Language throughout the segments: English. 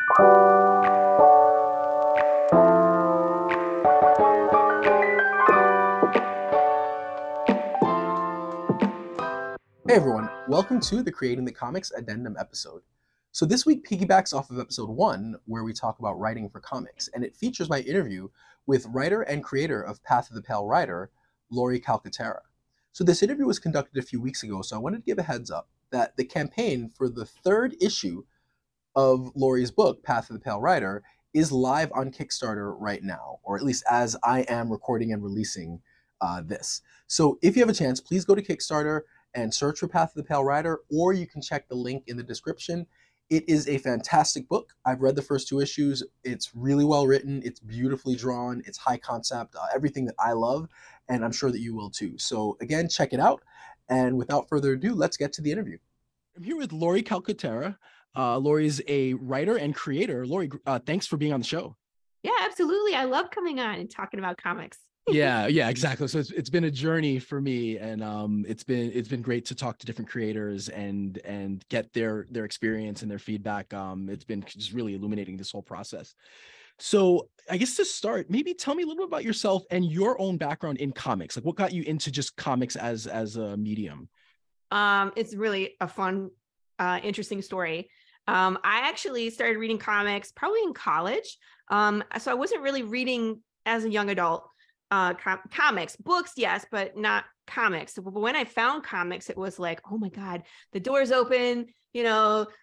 Hey everyone, welcome to the Creating the Comics Addendum episode. So this week piggybacks off of episode 1, where we talk about writing for comics, and it features my interview with writer and creator of Path of the Pale Rider, Laurie Calcaterra. So this interview was conducted a few weeks ago, so I wanted to give a heads up that the campaign for the 3rd issue of Laurie's book, Path of the Pale Rider, is live on Kickstarter right now, or at least as I am recording and releasing this. So if you have a chance, please go to Kickstarter and search for Path of the Pale Rider, or you can check the link in the description. It is a fantastic book. I've read the first 2 issues. It's really well written. It's beautifully drawn. It's high concept, everything that I love, and I'm sure that you will too. So again, check it out. And without further ado, let's get to the interview. I'm here with Laurie Calcaterra. Laurie's a writer and creator. Laurie, thanks for being on the show. Yeah, absolutely. I love coming on and talking about comics. Yeah, exactly. So it's been a journey for me, and it's been great to talk to different creators and get their experience and their feedback. It's been just really illuminating this whole process. So I guess to start, maybe tell me a little bit about yourself and your own background in comics. Like, what got you into just comics as a medium? It's really a fun, interesting story. I actually started reading comics probably in college. So I wasn't really reading as a young adult. Comics, books, yes, but not comics. But when I found comics, it was like, oh my God, the doors open,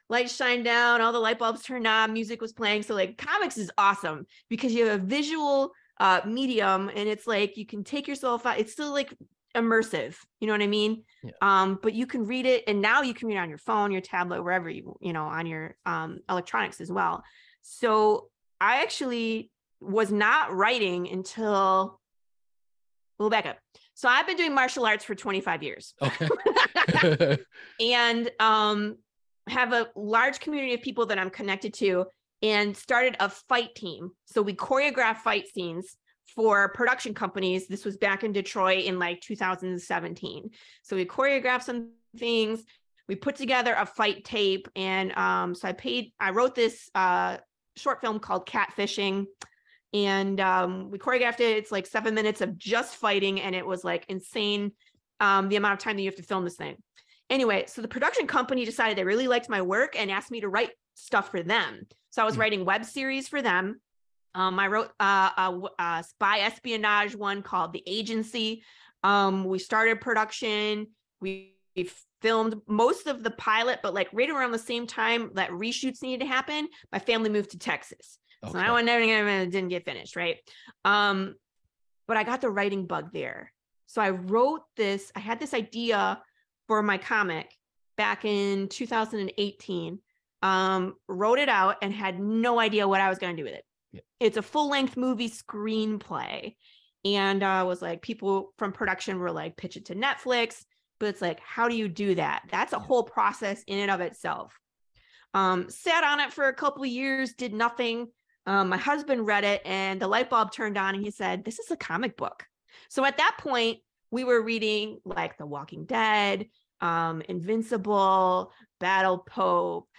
lights shine down, all the light bulbs turned on, music was playing. So like comics is awesome because you have a visual medium, and it's like you can take yourself out. It's still like immersive, you know what I mean? Yeah. But you can read it, and now you can read it on your phone, your tablet, wherever on your electronics as well. So I actually was not writing until, we'll back up. So I've been doing martial arts for 25 years. Okay. And have a large community of people that I'm connected to, and started a fight team. So we choreograph fight scenes for production companies. This was back in Detroit in like 2017. So we choreographed some things. We put together a fight tape. And so I wrote this short film called Catfishing. And we choreographed it. It's like 7 minutes of just fighting. And it was like insane, the amount of time that you have to film this thing. Anyway, so the production company decided they really liked my work and asked me to write stuff for them. So I was writing web series for them. I wrote a spy espionage one called The Agency. We started production. We filmed most of the pilot, but like right around the same time that reshoots needed to happen, my family moved to Texas. Okay. So that one never didn't get finished, right? But I got the writing bug there. So I had this idea for my comic back in 2018, wrote it out and had no idea what I was going to do with it. Yeah. It's a full-length movie screenplay. And was like, people from production were like, pitch it to Netflix. But it's like, how do you do that? That's a whole process in and of itself. Sat on it for a couple of years, did nothing. My husband read it and the light bulb turned on, and he said, this is a comic book. So at that point, we were reading like The Walking Dead, Invincible, Battle Pope,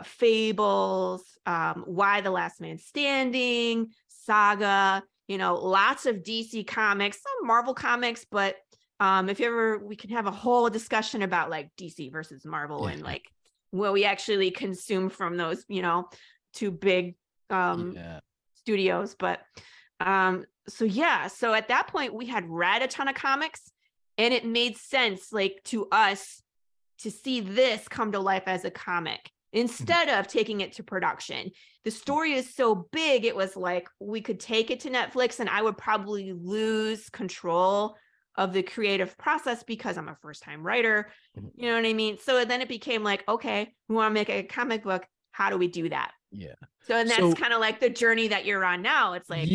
Fables, Why the Last Man Standing, Saga, lots of DC comics, some Marvel comics, but if you ever, we can have a whole discussion about like DC versus Marvel and like what we actually consume from those, 2 big studios. But so at that point we had read a ton of comics, and it made sense like to us to see this come to life as a comic instead of taking it to production. The story is so big, it was like we could take it to Netflix and I would probably lose control of the creative process because I'm a first-time writer. You know what I mean? So then it became like, okay, we want to make a comic book. How do we do that? Yeah. So, and that's kind of like the journey that you're on now. It's like,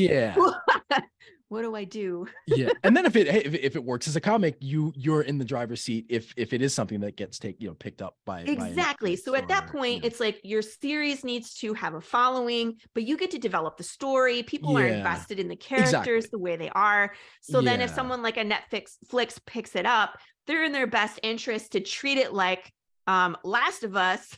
what do I do? Yeah. And then if it works as a comic, you're in the driver's seat if it is something that gets picked up by exactly. So at that point, it's like your series needs to have a following, but you get to develop the story. People are invested in the characters the way they are. So then if someone like a Netflix picks it up, they're in their best interest to treat it like Last of Us,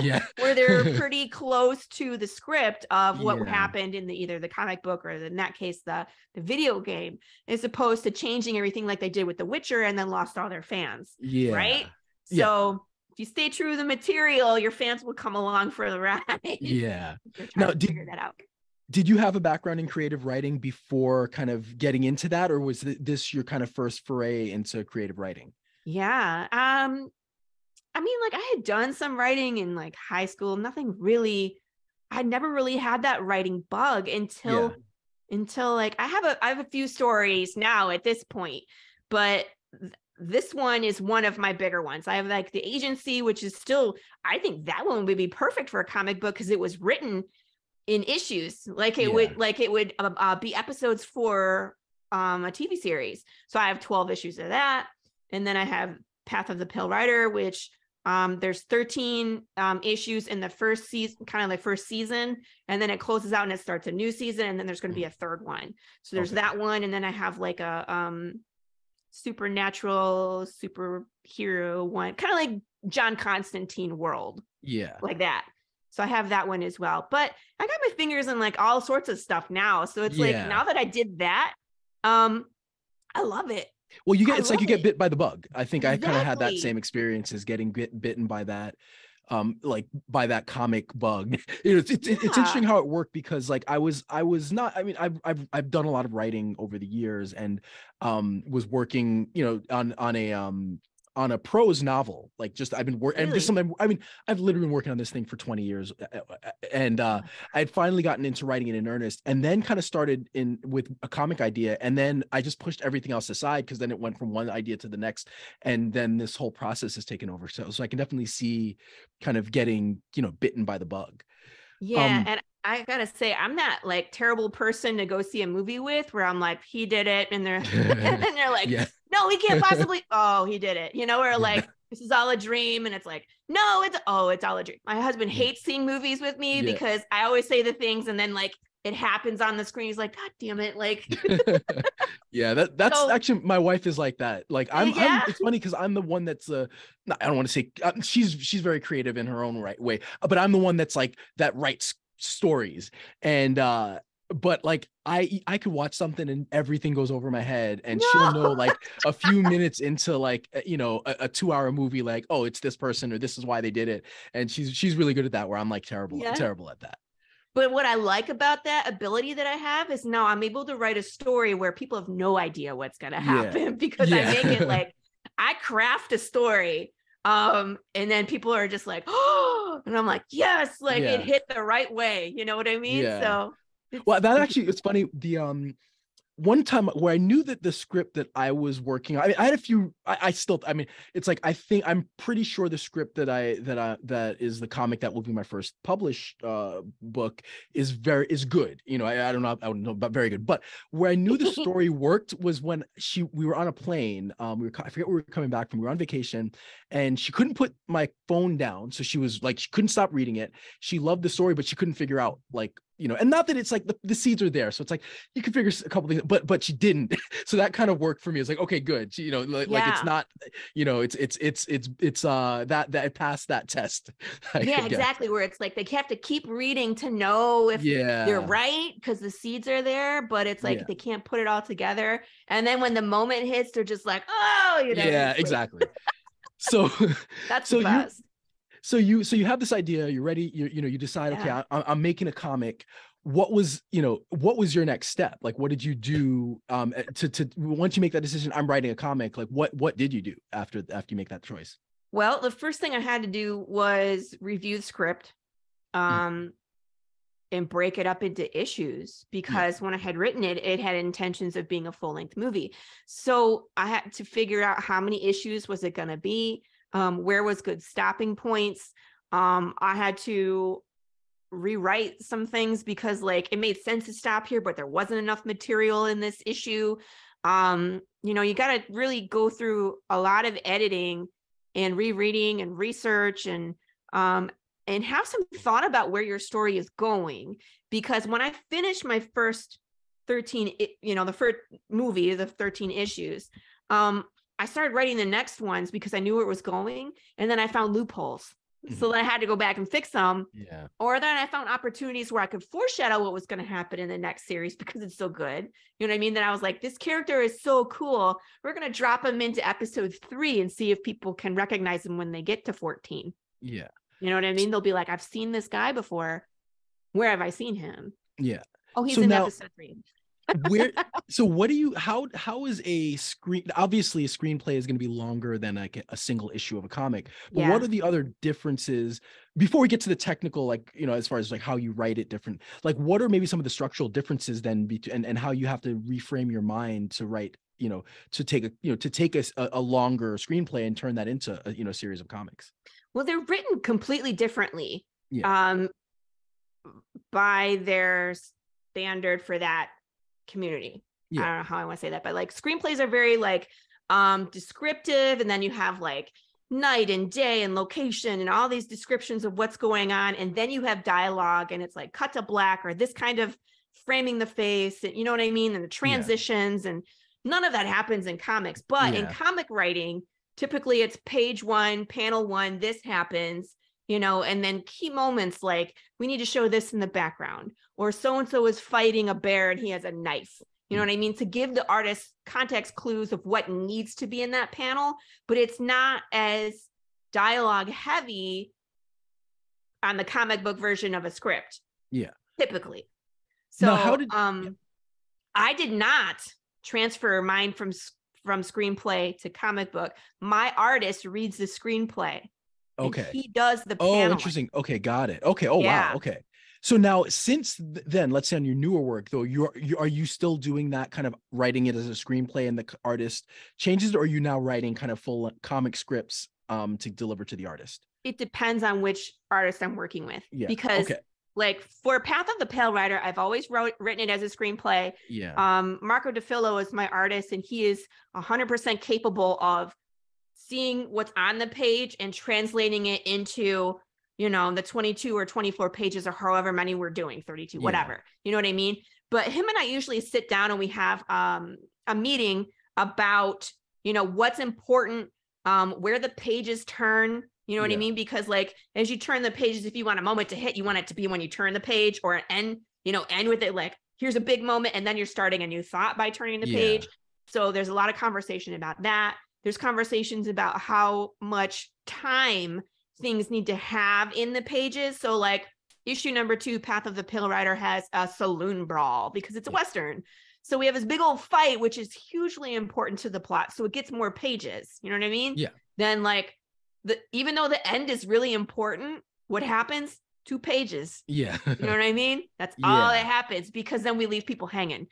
Yeah. where they're pretty close to the script of what Yeah. happened in either the comic book or in that case, the video game, as opposed to changing everything like they did with The Witcher and then lost all their fans. Yeah. Right. Yeah. So if you stay true to the material, your fans will come along for the ride. Yeah. You're trying Now, to figure that out. did you have a background in creative writing before kind of getting into that, or was this your kind of first foray into creative writing? Yeah. I mean, like I had done some writing in like high school, nothing really, I never really had that writing bug until like I have a few stories now at this point, but this one is one of my bigger ones. I have like The Agency, which is still, I think that one would be perfect for a comic book because it was written in issues. Like it would be episodes for a TV series. So I have 12 issues of that. And then I have Path of the Pale Rider, which there's 13 issues in the first season, kind of like first season, and then it closes out and it starts a new season, and then there's going to be a third one. So there's that one, and then I have like a supernatural superhero one, kind of like John Constantine world, like that. So I have that one as well. But I got my fingers in like all sorts of stuff now. So it's like now that I did that, I love it. Well, you get bit by the bug. I think Exactly. I kind of had that same experience as getting bitten by that, like by that comic bug. It's interesting how it worked because like I was not. I mean, I've done a lot of writing over the years and was working, on a prose novel. Like just I've been working, and just something. I mean, I've literally been working on this thing for 20 years, and I'd finally gotten into writing it in earnest, and then kind of started with a comic idea, and then I just pushed everything else aside because then it went from one idea to the next, and then this whole process has taken over. So I can definitely see kind of getting bitten by the bug. Yeah, and I gotta say, I'm that like terrible person to go see a movie with where I'm like, he did it, and they're and they're like, no, he can't possibly. Oh, he did it, or like this is all a dream, and it's like, no, it's all a dream. My husband hates seeing movies with me because I always say the things, and then like it happens on the screen. He's like, God damn it, like. That's so, actually my wife is like that. Like I'm it's funny because I'm the one that's I don't want to say she's very creative in her own right way, but I'm the one that's like that writes stories, and but like I could watch something and everything goes over my head, and she'll know like a few minutes into like a 2-hour movie, like, oh, it's this person or this is why they did it, and she's really good at that, where I'm like terrible at that. But what I like about that ability that I have is now I'm able to write a story where people have no idea what's going to happen because I make it like I craft a story. And then people are just like, oh, and I'm like, yes, like it hit the right way. You know what I mean? So, well, that actually, it's funny. The, one time where I knew that the script that I was working on, I mean, I had a few, it's like, I'm pretty sure the script that is the comic that will be my first published book is good. I don't know about very good, but where I knew the story worked was when we were on a plane. I forget where we were coming back from. We were on vacation and she couldn't put my phone down. So she was like, she couldn't stop reading it. She loved the story, but she couldn't figure out like, and not that it's like the seeds are there. So it's like, you can figure a couple things, but she didn't. So that kind of worked for me. It's like, okay, good. She, like it's not, it's that it passed that test. Exactly. Where it's like, they have to keep reading to know if they're right, because the seeds are there, but it's like, they can't put it all together. And then when the moment hits, they're just like, oh, exactly. So that's the best. So you have this idea, you're ready, you decide, okay, I'm making a comic. What was your next step? Like, what did you do to once you make that decision, I'm writing a comic, like what did you do after you make that choice? Well, the first thing I had to do was review the script and break it up into issues, because when I had written it, it had intentions of being a full-length movie. So I had to figure out how many issues was it going to be. Where was good stopping points? I had to rewrite some things because like it made sense to stop here, but there wasn't enough material in this issue. You got to really go through a lot of editing and rereading and research and have some thought about where your story is going. Because when I finished my first 13, the first movie, the 13 issues, I started writing the next ones because I knew where it was going. And then I found loopholes. So then I had to go back and fix them. Yeah. Or then I found opportunities where I could foreshadow what was going to happen in the next series because it's so good. You know what I mean? Then I was like, this character is so cool. We're going to drop him into episode 3 and see if people can recognize him when they get to 14. Yeah. You know what I mean? They'll be like, I've seen this guy before. Where have I seen him? Yeah. Oh, he's in episode 3. So what do you, how is a screen, obviously a screenplay is going to be longer than like a single issue of a comic, but what are the other differences before we get to the technical, like, you know, as far as like how you write it different, like what are maybe some of the structural differences then and how you have to reframe your mind to write, you know, to take a longer screenplay and turn that into a, you know, series of comics? Well, they're written completely differently Yeah. By their standard for that community. Yeah. I don't know how I want to say that, but like screenplays are very like descriptive, and then you have like night and day and location and all these descriptions of what's going on, and then you have dialogue and it's like cut to black or this kind of framing the face, and you know what I mean, and the transitions, and none of that happens in comics. But in comic writing, typically it's page 1, panel 1, this happens, you know, and then key moments like we need to show this in the background, or so-and-so is fighting a bear and he has a knife. You know what I mean? To give the artist context clues of what needs to be in that panel, but it's not as dialogue heavy on the comic book version of a script. Yeah. Typically. So now, I did not transfer mine from screenplay to comic book. My artist reads the screenplay. Okay. And he does the paneling. Oh, interesting. Okay, got it. Okay. Oh, wow. Okay. So now, since then, let's say on your newer work, though, are you still doing that kind of writing it as a screenplay and the artist changes, or are you now writing kind of full comic scripts to deliver to the artist? It depends on which artist I'm working with. Yeah. Because like for Path of the Pale Rider, I've always written it as a screenplay. Yeah. Marco DeFillo is my artist, and he is 100% capable of seeing what's on the page and translating it into, you know, the 22 or 24 pages or however many we're doing, 32, whatever, you know what I mean? But him and I usually sit down and we have a meeting about, you know, what's important, where the pages turn, you know what I mean? Because like, as you turn the pages, if you want a moment to hit, you want it to be when you turn the page, or an end, you know, end with it. Like, here's a big moment. And then you're starting a new thought by turning the page. So there's a lot of conversation about that. There's conversations about how much time things need to have in the pages. So like issue number 2, Path of the Pale Rider, has a saloon brawl because it's a Western. So we have this big old fight, which is hugely important to the plot. So it gets more pages. You know what I mean? Yeah. Then like even though the end is really important, what happens? 2 pages. Yeah. You know what I mean? That's all that happens, because then we leave people hanging.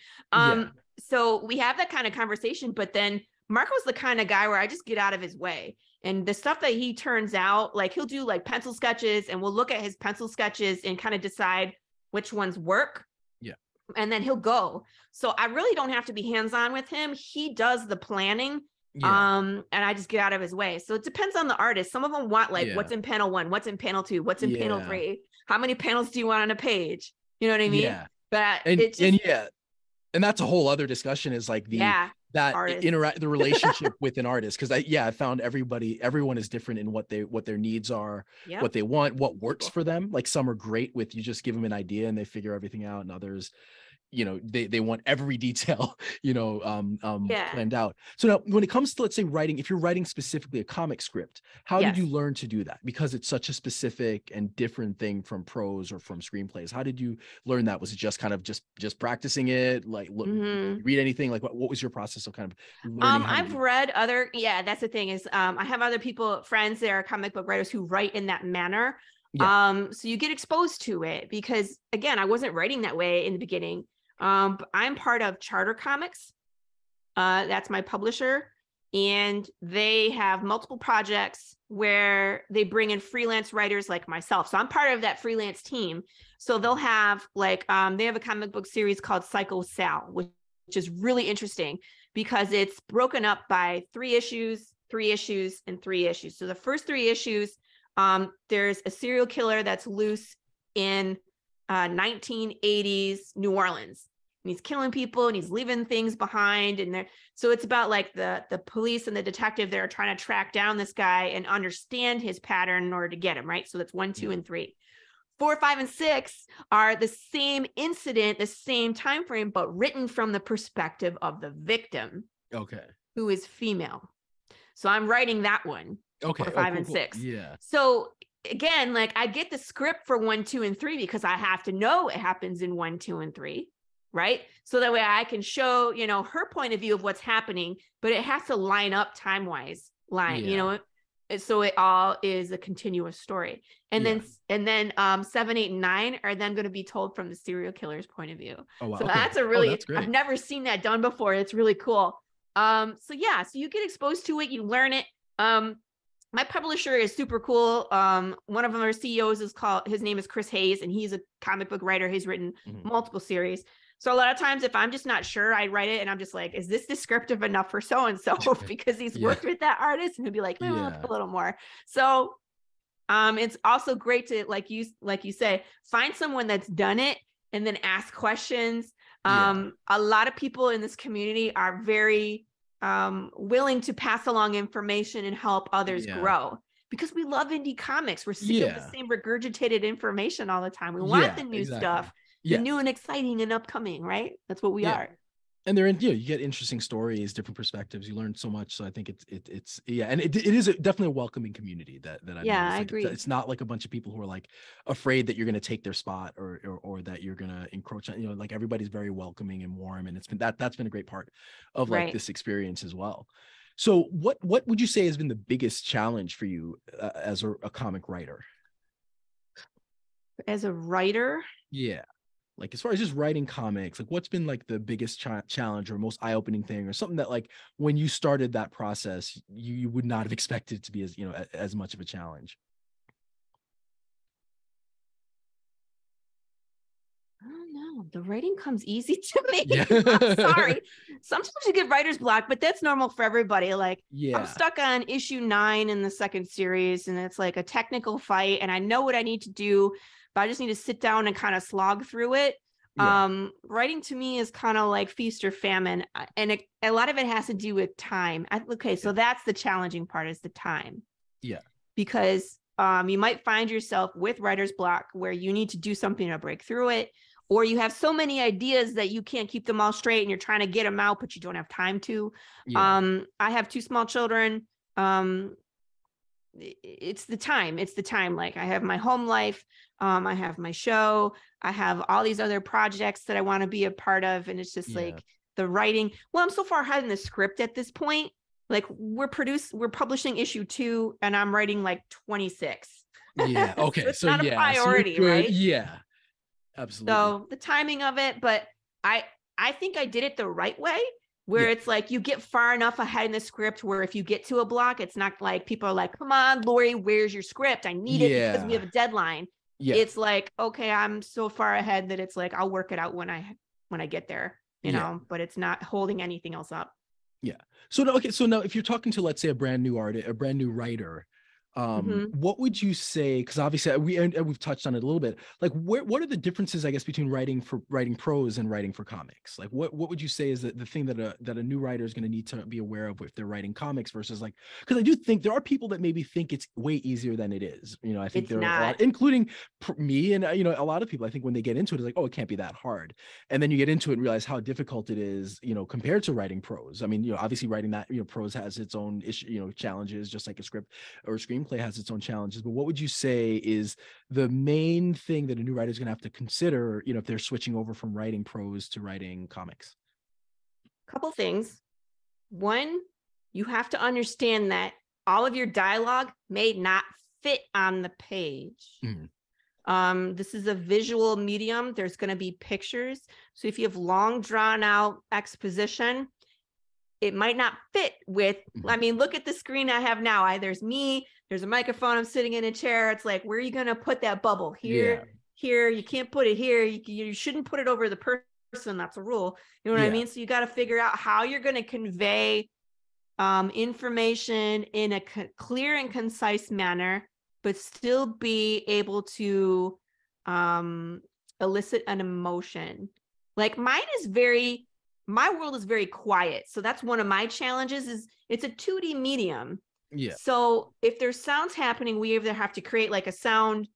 So we have that kind of conversation, but then Marco's the kind of guy where I just get out of his way. And the stuff that he turns out, like he'll do like pencil sketches, and we'll look at his pencil sketches and kind of decide which ones work. Yeah. And then he'll go. So I really don't have to be hands-on with him. He does the planning. And I just get out of his way. So it depends on the artist. Some of them want like, what's in panel 1, what's in panel 2, what's in panel 3, how many panels do you want on a page? You know what I mean? Yeah. But and that's a whole other discussion, is like the the relationship with an artist. Cause I found everyone is different in what their needs are, what they want, what works for them. Like some are great with, you just give them an idea and they figure everything out, and others, you know, they want every detail, you know, planned out. So now when it comes to, let's say, writing, if you're writing specifically a comic script, how did you learn to do that? Because it's such a specific and different thing from prose or from screenplays. How did you learn that? Was it just kind of just practicing it? Like read anything? Like what was your process of kind of learning? I've read other, that's the thing is, I have other friends that are comic book writers who write in that manner. So you get exposed to it, because again, I wasn't writing that way in the beginning. I'm part of Charter Comics. That's my publisher, and they have multiple projects where they bring in freelance writers like myself. So I'm part of that freelance team. So they'll have like, they have a comic book series called Psycho Sal, which is really interesting because it's broken up by 3 issues, 3 issues, and 3 issues. So the first 3 issues, there's a serial killer that's loose in 1980s New Orleans. and he's killing people and he's leaving things behind. And so it's about like the police and the detective that are trying to track down this guy and understand his pattern in order to get him, right? So that's 1, 2, and 3. 4, 5, and 6 are the same incident, the same time frame, but written from the perspective of the victim. Okay. Who is female. So I'm writing that one. Okay. 4, 5, cool, and cool. 6. Yeah. So again, like I get the script for 1, 2, and 3 because I have to know it happens in 1, 2, and 3, right? So that way I can show, her point of view of what's happening, but it has to line up time-wise, so it all is a continuous story. And then 7, 8, and 9 are then going to be told from the serial killer's point of view. Oh, wow. So Okay. that's a really, that's great. I've never seen that done before. It's really cool. So you get exposed to it, you learn it. My publisher is super cool. One of our CEOs his name is Chris Hayes, and he's a comic book writer. He's written multiple series. So a lot of times if I'm just not sure, I write it and I'm just like, is this descriptive enough for so-and-so? Because he's worked with that artist, and he'll be like, a little more. So it's also great to, like you say, find someone that's done it and then ask questions. A lot of people in this community are very willing to pass along information and help others grow, because we love indie comics. We're sick of the same regurgitated information all the time. We want the new stuff, the new and exciting and upcoming, right? That's what we are. And you get interesting stories, different perspectives. You learn so much. So I think it's and it is definitely a welcoming community that I agree. It's not like a bunch of people who are like afraid that you're going to take their spot or that you're going to encroach on, like everybody's very welcoming and warm. And it's been that's been a great part of like this experience as well. So what would you say has been the biggest challenge for you as a comic writer? As a writer? Yeah. Like as far as just writing comics, like what's been like the biggest challenge or most eye-opening thing, or something that like when you started that process, you would not have expected it to be as, as much of a challenge? I don't know. The writing comes easy to me. I'm sorry. Sometimes you get writer's block, but that's normal for everybody. Like I'm stuck on issue 9 in the second series, and it's like a technical fight, and I know what I need to do, but I just need to sit down and kind of slog through it. Writing to me is kind of like feast or famine, and a lot of it has to do with time. So that's the challenging part, is the time. Because you might find yourself with writer's block where you need to do something to break through it, or you have so many ideas that you can't keep them all straight and you're trying to get them out, but you don't have time to. I have 2 small children. It's the time. Like I have my home life. I have my show. I have all these other projects that I want to be a part of. And it's just like the writing. Well, I'm so far ahead in the script at this point. Like we're publishing issue 2 and I'm writing like 26. Yeah. Okay. So it's not a priority, right? Yeah, absolutely. So the timing of it, but I think I did it the right way, where it's like you get far enough ahead in the script where if you get to a block, it's not like people are like, come on, Laurie, where's your script? I need it because we have a deadline. It's like, okay, I'm so far ahead that it's like, I'll work it out when I get there, you know, but it's not holding anything else up. So now if you're talking to, let's say, a brand new writer, what would you say? Because obviously we've touched on it a little bit. Like, what are the differences, I guess, between writing prose and writing for comics? Like, what would you say is the thing that a new writer is going to need to be aware of if they're writing comics versus like? Because I do think there are people that maybe think it's way easier than it is. I think there are a lot, including me and a lot of people. I think when they get into it, it's like, oh, it can't be that hard, and then you get into it and realize how difficult it is. Compared to writing prose. I mean, obviously writing that prose has its own issue, challenges, just like a script or a screenplay has its own challenges. But what would you say is the main thing that a new writer is going to have to consider, if they're switching over from writing prose to writing comics? Couple things. One, you have to understand that all of your dialogue may not fit on the page. This is a visual medium. There's going to be pictures. So if you have long drawn out exposition, it might not fit with, I mean, look at the screen I have now. There's me, there's a microphone, I'm sitting in a chair. It's like, where are you going to put that bubble? Here, you can't put it here. You shouldn't put it over the person. That's a rule. You know what I mean? So you got to figure out how you're going to convey information in a clear and concise manner, but still be able to elicit an emotion. Like my world is very quiet. So that's one of my challenges is it's a 2D medium. Yeah. So if there's sounds happening, we either have to create like a sound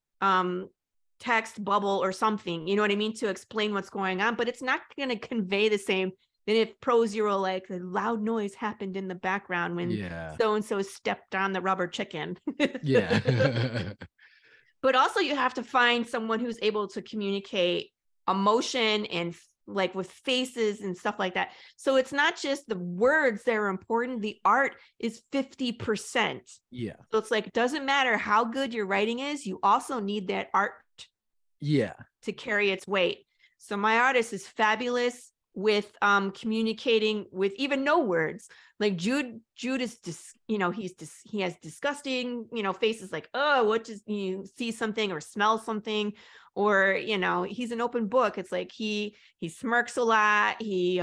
text bubble or something, you know what I mean, to explain what's going on, but it's not going to convey the same than if Pro Zero, like a loud noise happened in the background when so-and-so stepped on the rubber chicken. Yeah. But also you have to find someone who's able to communicate emotion and like with faces and stuff like that. So it's not just the words that are important. The art is 50%. Yeah. So it's like, it doesn't matter how good your writing is. You also need that art to carry its weight. So my artist is fabulous with communicating with even no words. Like Jude is just, you know, he has disgusting, you know, faces like, oh, what does you see something or smell something, or, you know, he's an open book. It's like he smirks a lot. He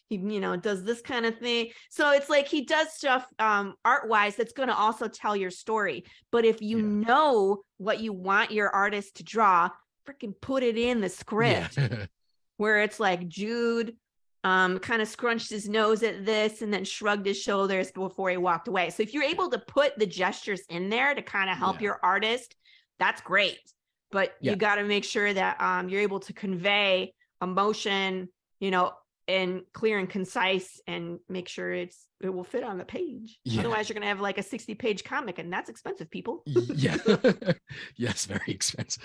you know, does this kind of thing. So it's like he does stuff art wise that's going to also tell your story. But if you know what you want your artist to draw, freaking put it in the script. Where it's like Jude kind of scrunched his nose at this and then shrugged his shoulders before he walked away. So if you're able to put the gestures in there to kind of help your artist, that's great. But you got to make sure that you're able to convey emotion, you know, and clear and concise, and make sure it will fit on the page. Otherwise you're going to have like a 60-page comic, and that's expensive, people. Yes, very expensive.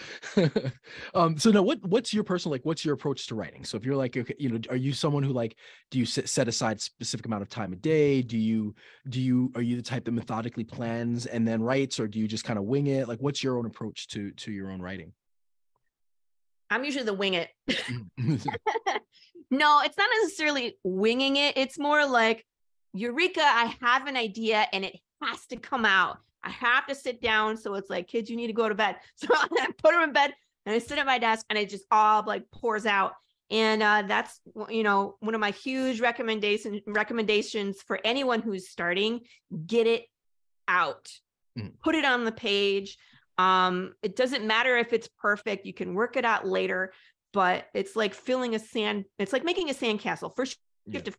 So now what's your personal, like, what's your approach to writing? So if you're like, okay, you know, are you someone who, like, do you set aside specific amount of time a day? Are you the type that methodically plans and then writes, or do you just kind of wing it? Like, what's your own approach to your own writing? I'm usually the wing it. No, it's not necessarily winging it. It's more like, Eureka, I have an idea and it has to come out. I have to sit down. So it's like, kids, you need to go to bed. So I put them in bed and I sit at my desk and it just all like pours out. And that's, you know, one of my huge recommendations for anyone who's starting: get it out, put it on the page. It doesn't matter if it's perfect. You can work it out later. But it's like it's like making a sandcastle. First, you have to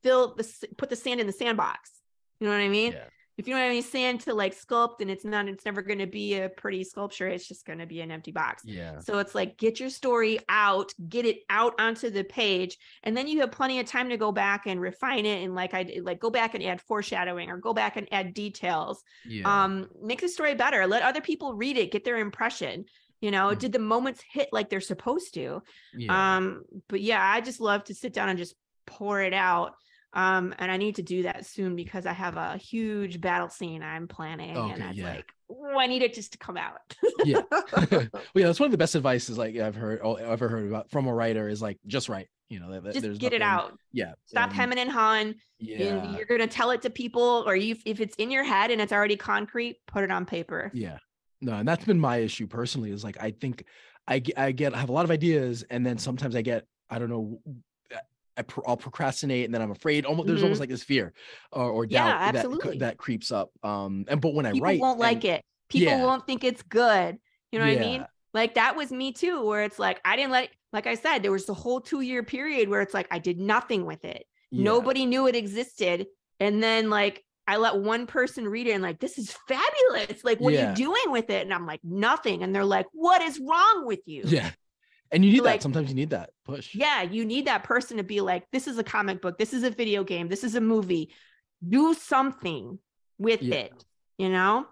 put the sand in the sandbox. You know what I mean? Yeah. If you don't have any sand to like sculpt, and it's never going to be a pretty sculpture. It's just going to be an empty box. Yeah. So it's like, get your story out, get it out onto the page. And then you have plenty of time to go back and refine it. And like go back and add foreshadowing, or go back and add details. Yeah. Make the story better. Let other people read it, get their impression. You know, did the moments hit like they're supposed to? Yeah. But yeah, I just love to sit down and just pour it out. And I need to do that soon because I have a huge battle scene I'm planning. Okay, and it's like, oh, I need it just to come out. Yeah. Well, yeah, that's one of the best advices like I've ever heard about from a writer is like, just write. You know, just get it out. Yeah. Stop hemming and hawing. Yeah. You're going to tell it to people, or if it's in your head and it's already concrete, put it on paper. Yeah. No, and that's been my issue personally, is like, I think I have a lot of ideas, and then sometimes I get, I don't know, I'll procrastinate, and then I'm afraid. There's almost like this fear or doubt that creeps up. But when people I write, won't like it. People won't think it's good. You know what I mean? Like that was me too, where it's like, I didn't let it, like I said, there was the whole 2-year period where it's like, I did nothing with it. Yeah. Nobody knew it existed. And then like, I let one person read it and like, this is fabulous. Like, what are you doing with it? And I'm like, nothing. And they're like, what is wrong with you? Yeah. And you need that. Sometimes you need that push. Yeah. You need that person to be like, this is a comic book. This is a video game. This is a movie. Do something with it, you know?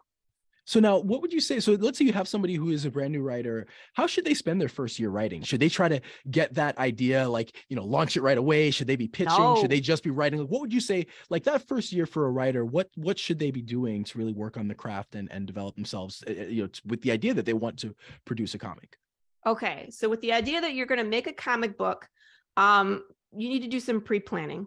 So now what would you say? So let's say you have somebody who is a brand new writer. How should they spend their first year writing? Should they try to get that idea, like, you know, launch it right away? Should they be pitching? No. Should they just be writing? What would you say, like that first year for a writer, what should they be doing to really work on the craft and develop themselves, you know, with the idea that they want to produce a comic? Okay. So with the idea that you're going to make a comic book, you need to do some pre-planning.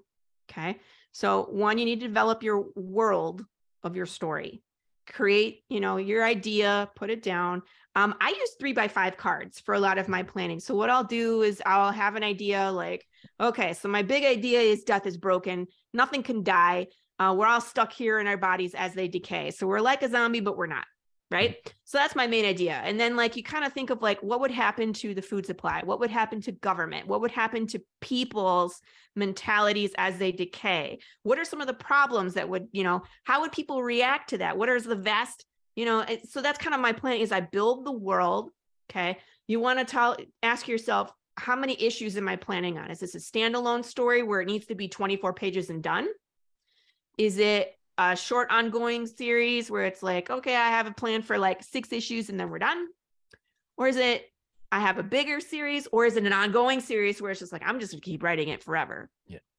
Okay. So one, you need to develop your world of your story. Create, you know, your idea, put it down. I use 3x5 cards for a lot of my planning. So what I'll do is I'll have an idea like, okay, so my big idea is death is broken. Nothing can die. We're all stuck here in our bodies as they decay. So we're like a zombie, but we're not. right? So that's my main idea. And then like you kind of think of like what would happen to the food supply, what would happen to government, what would happen to people's mentalities as they decay, what are some of the problems that would, how would people react to that, what are the vast, so that's kind of my plan. Is I build the world. Okay, you want to ask yourself, how many issues am I planning on? Is this a standalone story where it needs to be 24 pages and done? Is it a short ongoing series where it's like, okay, I have a plan for like 6 issues and then we're done? Or is it, I have a bigger series? Or is it an ongoing series where it's just like, I'm just gonna keep writing it forever,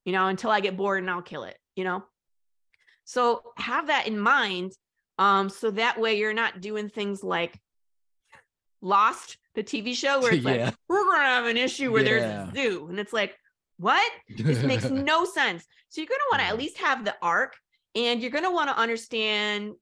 until I get bored and I'll kill it, So have that in mind. So that way you're not doing things like Lost, the TV show, where it's like, we're going to have an issue where there's a zoo. And it's like, what? This makes no sense. So you're going to want to at least have the arc, and you're going to want to understand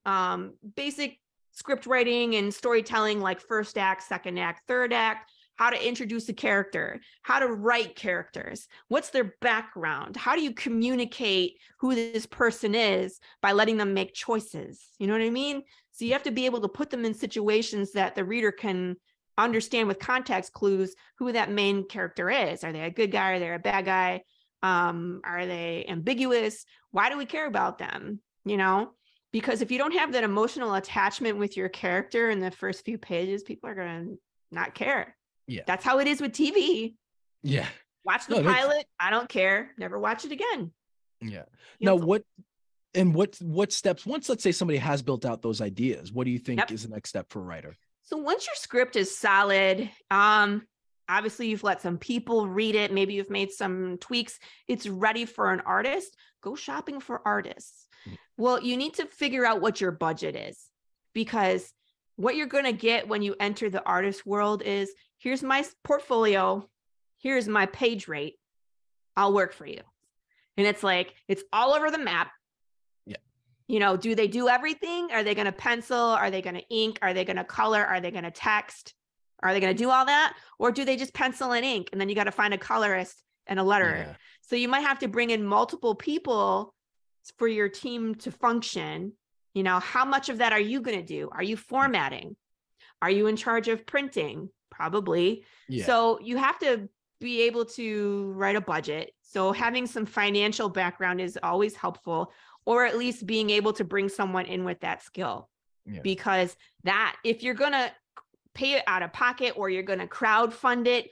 basic script writing and storytelling, like first act, second act, third act, how to introduce a character, how to write characters, what's their background, how do you communicate who this person is by letting them make choices? You know what I mean? So you have to be able to put them in situations that the reader can understand with context clues who that main character is. Are they a good guy? Are they a bad guy? Are they ambiguous? Why do we care about them? Because if you don't have that emotional attachment with your character in the first few pages, people are going to not care. Yeah. That's how it is with TV. Yeah. Watch the pilot. I don't care. Never watch it again. Yeah. Now, what steps, once, let's say somebody has built out those ideas, what do you think is the next step for a writer? So once your script is solid, obviously you've let some people read it. Maybe you've made some tweaks. It's ready for an artist. Go shopping for artists. Well, you need to figure out what your budget is, because what you're going to get when you enter the artist world is, here's my portfolio, here's my page rate, I'll work for you. And it's like, it's all over the map. Do they do everything? Are they going to pencil? Are they going to ink? Are they going to color? Are they going to text? Are they going to do all that? Or do they just pencil and ink? And then you got to find a colorist and a letterer. Yeah. So you might have to bring in multiple people for your team to function. How much of that are you going to do? Are you formatting? Are you in charge of printing? Probably. Yeah. So you have to be able to write a budget. So having some financial background is always helpful, or at least being able to bring someone in with that skill. Yeah. Because if you're going to pay it out of pocket, or you're going to crowdfund it,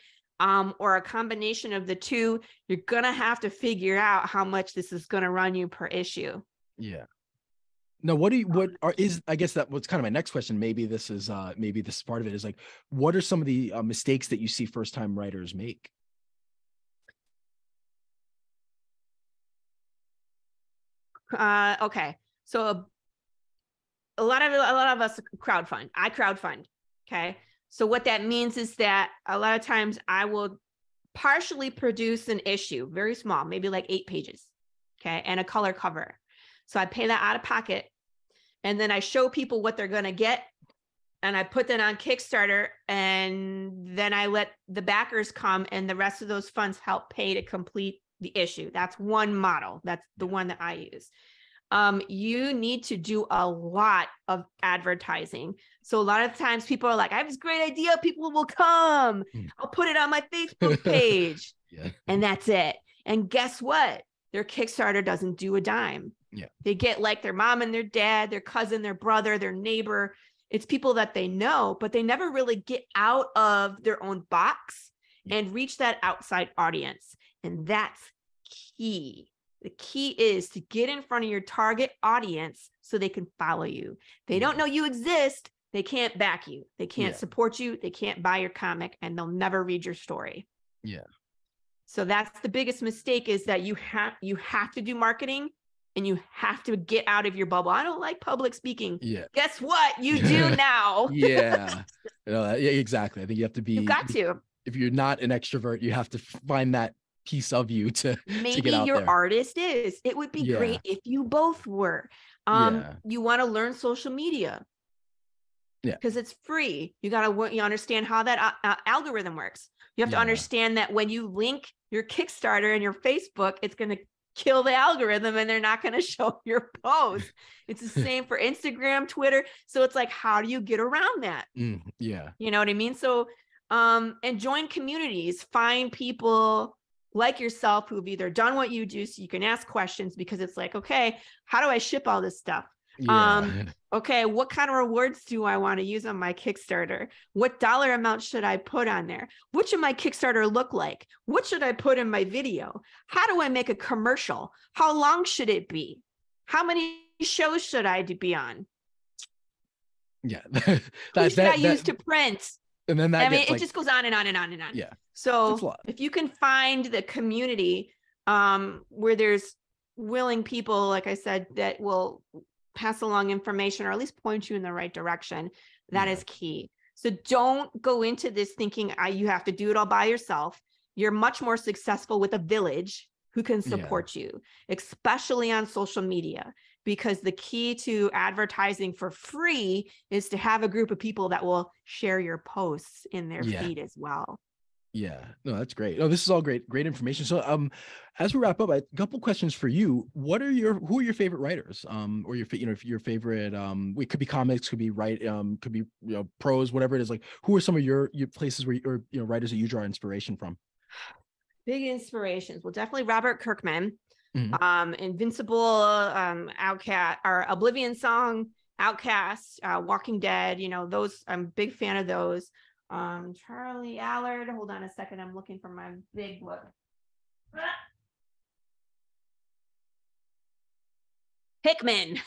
or a combination of the two, you're going to have to figure out how much this is going to run you per issue. Yeah. Now, I guess that was kind of my next question. Maybe this is part of it, is like, what are some of the mistakes that you see first-time writers make? Okay. So a lot of us crowdfund. I crowdfund. Okay. So what that means is that a lot of times I will partially produce an issue, very small, maybe like 8 pages. Okay. And a color cover. So I pay that out of pocket, and then I show people what they're going to get, and I put that on Kickstarter, and then I let the backers come, and the rest of those funds help pay to complete the issue. That's one model. That's the one that I use. You need to do a lot of advertising. So a lot of times people are like, I have this great idea, people will come. I'll put it on my Facebook page. And that's it. And guess what? Their Kickstarter doesn't do a dime. Yeah. They get like their mom and their dad, their cousin, their brother, their neighbor. It's people that they know, but they never really get out of their own box and reach that outside audience. And that's key. The key is to get in front of your target audience so they can follow you. They don't know you exist. They can't back you. They can't support you. They can't buy your comic, and they'll never read your story. Yeah. So that's the biggest mistake, is that you have to do marketing, and you have to get out of your bubble. I don't like public speaking. Yeah. Guess what? You do now. Yeah, exactly. I think you have to be. You've got to. If you're not an extrovert, you have to find that piece of you to get out your there. Artist is. It would be great if you both were. You want to learn social media. Yeah. Because it's free. You understand how that algorithm works. You have to understand that when you link your Kickstarter and your Facebook, it's going to kill the algorithm and they're not going to show your post. It's the same for Instagram, Twitter. So it's like, how do you get around that? Yeah. You know what I mean? So, and join communities, find people like yourself who've either done what you do so you can ask questions, because it's like, okay, how do I ship all this stuff? Yeah. Okay, what kind of rewards do I want to use on my Kickstarter? What dollar amount should I put on there? What should my Kickstarter look like? What should I put in my video? How do I make a commercial? How long should it be? How many shows should I be on? Yeah. Who should I use to print? And then that I mean, gets it like, just goes on and on and on and on. yeah. So if you can find the community where there's willing people, like I said, that will pass along information or at least point you in the right direction, that is key. So don't go into this thinking you have to do it all by yourself. You're much more successful with a village who can support you, especially on social media, because the key to advertising for free is to have a group of people that will share your posts in their feed as well. Yeah, no, that's great. Oh, this is all great information. So, as we wrap up, a couple questions for you. Who are your favorite writers? Or your favorite, it could be comics, could be could be, prose, whatever it is. Like, who are some of your places where writers that you draw inspiration from? Big inspirations. Well, definitely Robert Kirkman, Mm-hmm. Invincible, Outcast, or Oblivion Song, Outcast, Walking Dead. Those. I'm a big fan of those. Charlie Allard. Hold on a second. I'm looking for my big book. Hickman.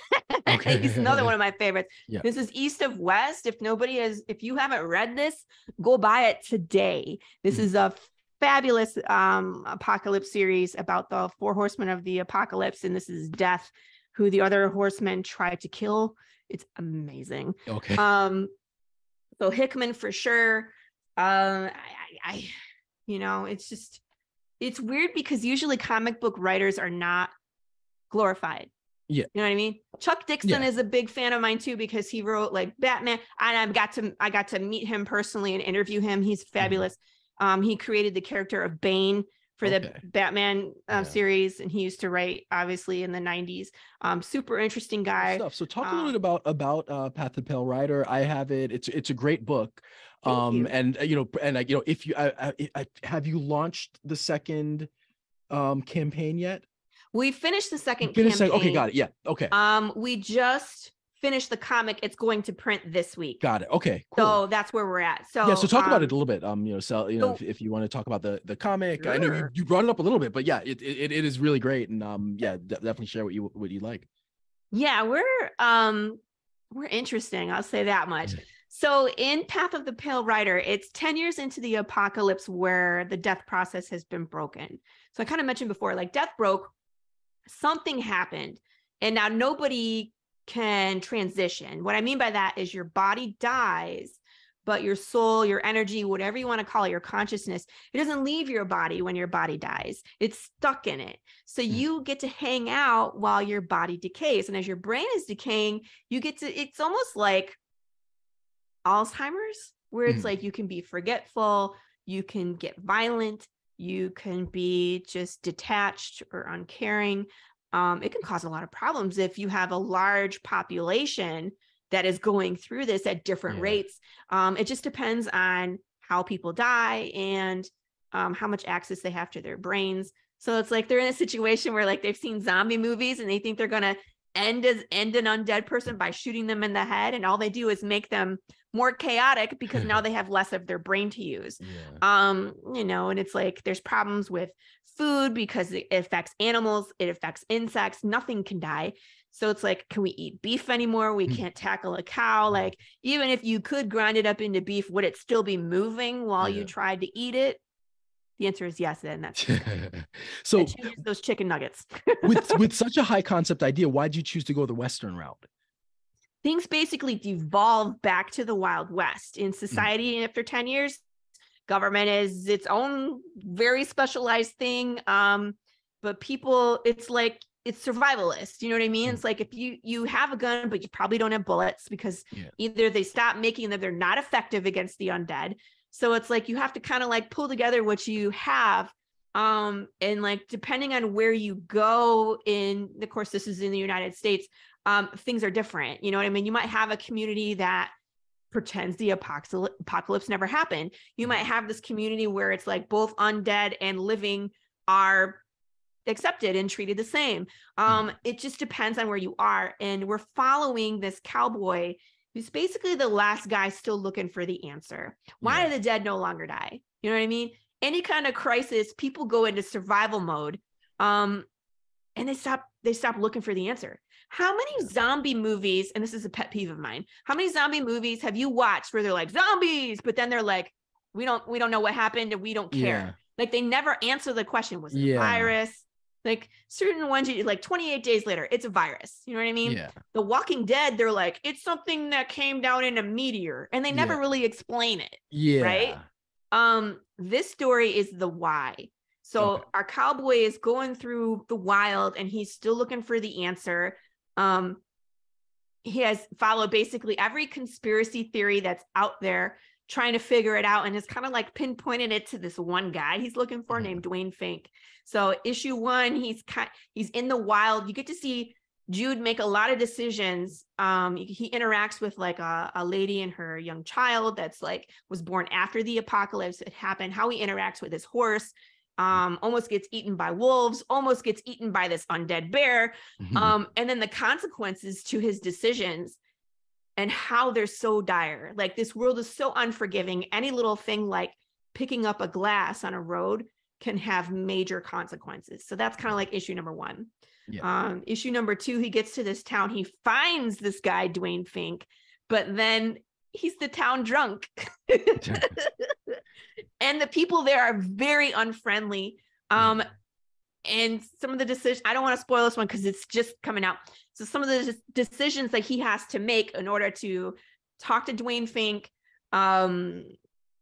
Okay. He's another one of my favorites. Yeah. This is East of West. If you haven't read this, go buy it today. This is a fabulous apocalypse series about the 4 horsemen of the apocalypse, and this is Death, who the other horsemen try to kill. It's amazing. Okay. So Hickman for sure. It's weird because usually comic book writers are not glorified. Yeah. You know what I mean? Chuck Dixon is a big fan of mine too, because he wrote like Batman, and I got to meet him personally and interview him. He's fabulous. He created the character of Bane for the Batman series, and he used to write obviously in the 90s. Super interesting guy. So talk a little bit about Path to the Pale Rider. I have it. It's a great book. If you have you launched the second campaign yet? We finished the second campaign. Okay, got it. Yeah. Okay. We just finished the comic. It's going to print this week. Got it. Okay, cool. So that's where we're at. So talk about it a little bit. If you want to talk about the comic. Sure. I know you brought it up a little bit, but yeah, it is really great, and definitely share what you like. Yeah, we're interesting. I'll say that much. So in Path of the Pale Rider, it's 10 years into the apocalypse where the death process has been broken. So I kind of mentioned before, like death broke, something happened, and now nobody can transition. What I mean by that is your body dies, but your soul, your energy, whatever you want to call it, your consciousness, it doesn't leave your body when your body dies. It's stuck in it. So you get to hang out while your body decays. And as your brain is decaying, it's almost like Alzheimer's, where it's like you can be forgetful, you can get violent, you can be just detached or uncaring. It can cause a lot of problems if you have a large population that is going through this at different rates. It just depends on how people die and how much access they have to their brains. So it's like they're in a situation where like they've seen zombie movies and they think they're going to end an undead person by shooting them in the head. And all they do is make them more chaotic because now they have less of their brain to use. And it's like there's problems with food because it affects animals, it affects insects, nothing can die. So it's like, can we eat beef anymore? We can't tackle a cow. Like, even if you could grind it up into beef, would it still be moving while you tried to eat it? The answer is yes. And that's so that changes those chicken nuggets. with such a high concept idea, why did you choose to go the Western route? Things basically devolve back to the Wild West in society. After 10 years, government is its own very specialized thing. But people, it's like, it's survivalist. You know what I mean? It's like if you have a gun, but you probably don't have bullets because either they stop making them, they're not effective against the undead. So it's like you have to kind of like pull together what you have. And like, depending on where you go in, of course, this is in the United States, things are different. You know what I mean? You might have a community that pretends the apocalypse never happened. You might have this community where it's like both undead and living are accepted and treated the same. It just depends on where you are. And we're following this cowboy who's basically the last guy still looking for the answer. Why do the dead no longer die? You know what I mean? Any kind of crisis, people go into survival mode, and they stop looking for the answer. How many zombie movies, and this is a pet peeve of mine, how many zombie movies have you watched where they're like zombies, but then they're like, we don't know what happened and we don't care. Like, they never answer the question. Was it a virus? Like, certain ones, like 28 days later, it's a virus. You know what I mean? The Walking Dead, they're like, it's something that came down in a meteor, and they never really explain it. Right? This story is the why. So our cowboy is going through the wild and he's still looking for the answer. He has followed basically every conspiracy theory that's out there, trying to figure it out, and has kind of like pinpointed it to this one guy he's looking for named Dwayne Fink. So issue 1, he's in the wild. You get to see Jude make a lot of decisions. He interacts with like a lady and her young child that's like was born after the apocalypse had happened, how he interacts with his horse, almost gets eaten by wolves, almost gets eaten by this undead bear. And then the consequences to his decisions and how they're so dire. Like, this world is so unforgiving. Any little thing like picking up a glass on a road can have major consequences. So that's kind of like issue number 1. Issue number 2, he gets to this town. He finds this guy, Dwayne Fink, but then he's the town drunk. And the people there are very unfriendly. And some of the decisions, I don't want to spoil this one because it's just coming out. So some of the decisions that he has to make in order to talk to Dwayne Fink,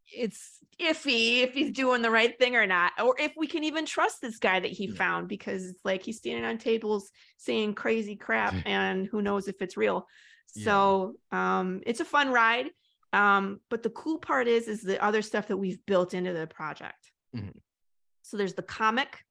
it's iffy if he's doing the right thing or not, or if we can even trust this guy that he found, because it's like he's standing on tables saying crazy crap and who knows if it's real. So it's a fun ride. But the cool part is the other stuff that we've built into the project. So there's the comic,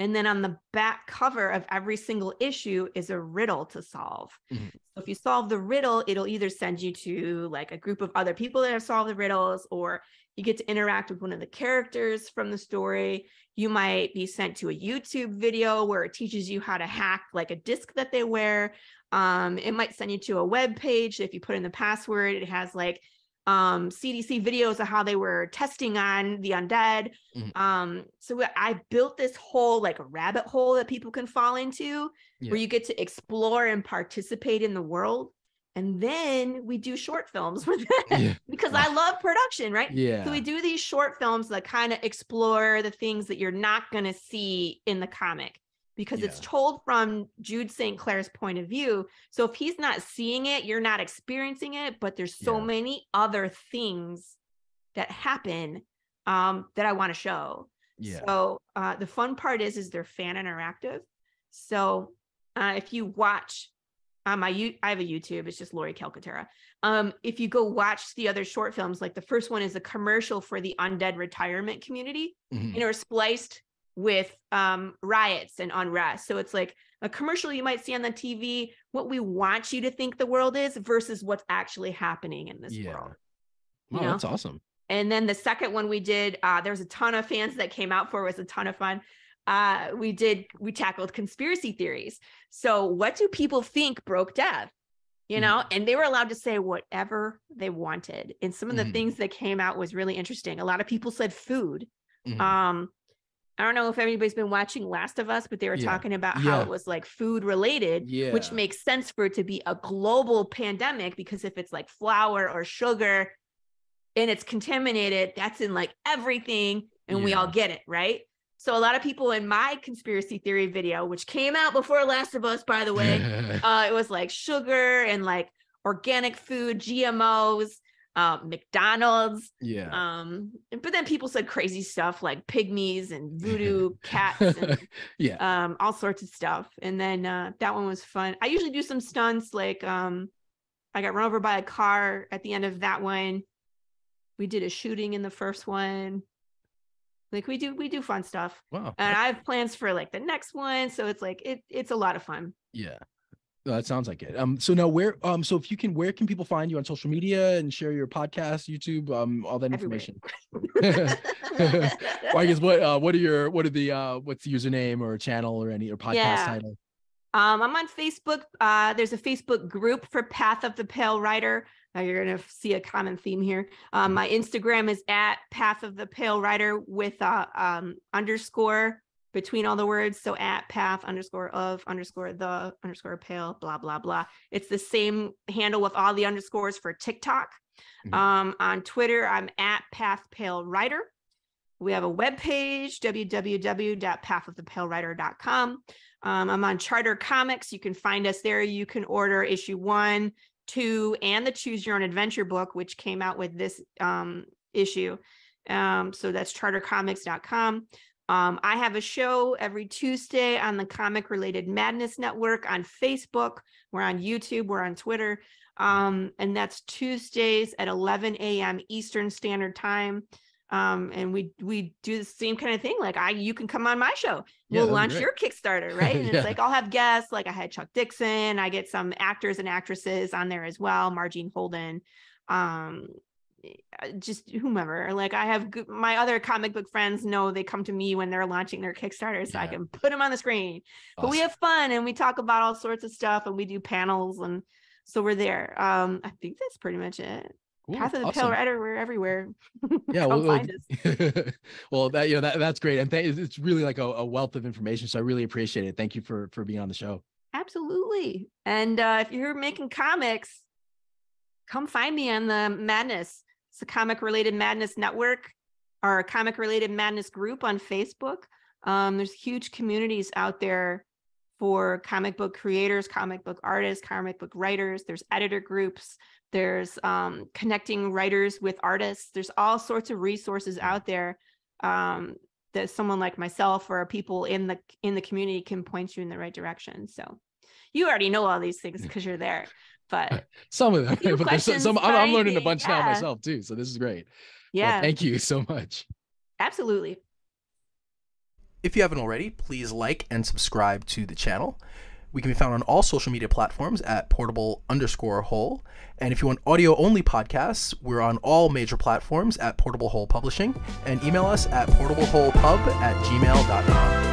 and then on the back cover of every single issue is a riddle to solve. So if you solve the riddle, it'll either send you to like a group of other people that have solved the riddles, or you get to interact with one of the characters from the story. You might be sent to a YouTube video where it teaches you how to hack like a disc that they wear. It might send you to a web page. If you put in the password, it has like CDC videos of how they were testing on the undead. So I built this whole like a rabbit hole that people can fall into, where you get to explore and participate in the world. And then we do short films with it because I love production, right? So we do these short films that kind of explore the things that you're not going to see in the comic, because it's told from Jude St. Clair's point of view. So if he's not seeing it, you're not experiencing it, but there's so many other things that happen that I want to show. So the fun part is they're fan interactive. So if you watch, I have a YouTube, it's just Laurie Calcaterra. If you go watch the other short films, like the first one is a commercial for the undead retirement community, and they're spliced with riots and unrest. So it's like a commercial you might see on the TV, what we want you to think the world is versus what's actually happening in this world. Oh, that's awesome. And then the second one we did, there's a ton of fans that came out for it. It was a ton of fun. We tackled conspiracy theories. So what do people think broke death? You know, and they were allowed to say whatever they wanted. And some of the things that came out was really interesting. A lot of people said food. I don't know if anybody's been watching Last of Us, but they were talking about how it was like food related, which makes sense for it to be a global pandemic, because if it's like flour or sugar and it's contaminated, that's in like everything, and we all get it, right? So a lot of people in my conspiracy theory video, which came out before Last of Us, by the way, it was like sugar and like organic food, GMOs, McDonald's. But then people said crazy stuff like pygmies and voodoo cats and all sorts of stuff. And then that one was fun. I usually do some stunts, like I got run over by a car at the end of that one. We did a shooting in the first one. Like we do fun stuff. Wow. And I have plans for like the next one. So it's like, it's a lot of fun. Yeah. That sounds like it. So now so if you can, where can people find you on social media and share your podcast, YouTube, all that information? Well, I guess what's the username or channel or podcast title? I'm on Facebook. There's a Facebook group for Path of the Pale Rider. You're going to see a common theme here. My Instagram is at Path of the Pale Rider with underscore between all the words. So at path _of_the_pale, blah, blah, blah. It's the same handle with all the underscores for TikTok. On Twitter, I'm at Path Pale Rider. We have a webpage, www.pathofthepalerider.com. I'm on Charter Comics. You can find us there. You can order issue 1, 2, and the Choose Your Own Adventure book, which came out with this issue. So that's chartercomics.com. I have a show every Tuesday on the Comic Related Madness Network on Facebook. We're on YouTube. We're on Twitter. And that's Tuesdays at 11 a.m. Eastern Standard Time. And we do the same kind of thing. Like you can come on my show. We'll launch your Kickstarter, right? And it's like, I'll have guests. Like I had Chuck Dixon. I get some actors and actresses on there as well. Margene Holden, just whomever. Like I have my other comic book friends know they come to me when they're launching their Kickstarter, so I can put them on the screen. Awesome. But we have fun and we talk about all sorts of stuff and we do panels, and so we're there. I think that's pretty much it. Cool. Path of the Pale Rider, we're everywhere. Yeah, find us. Well, that's great, and it's really like a wealth of information. So I really appreciate it. Thank you for being on the show. Absolutely. And if you're making comics, come find me on the Madness. It's the Comic Related Madness Network, or Comic Related Madness group on Facebook. There's huge communities out there for comic book creators, comic book artists, comic book writers. There's editor groups. There's connecting writers with artists. There's all sorts of resources out there that someone like myself or people in the community can point you in the right direction. So you already know all these things because you're there. But some of them, but there's some I'm learning a bunch now myself too. So this is great. Yeah. Well, thank you so much. Absolutely. If you haven't already, please like and subscribe to the channel. We can be found on all social media platforms at portable_whole. And if you want audio-only podcasts, we're on all major platforms at Portable Whole Publishing. And email us at portablewholepub@gmail.com.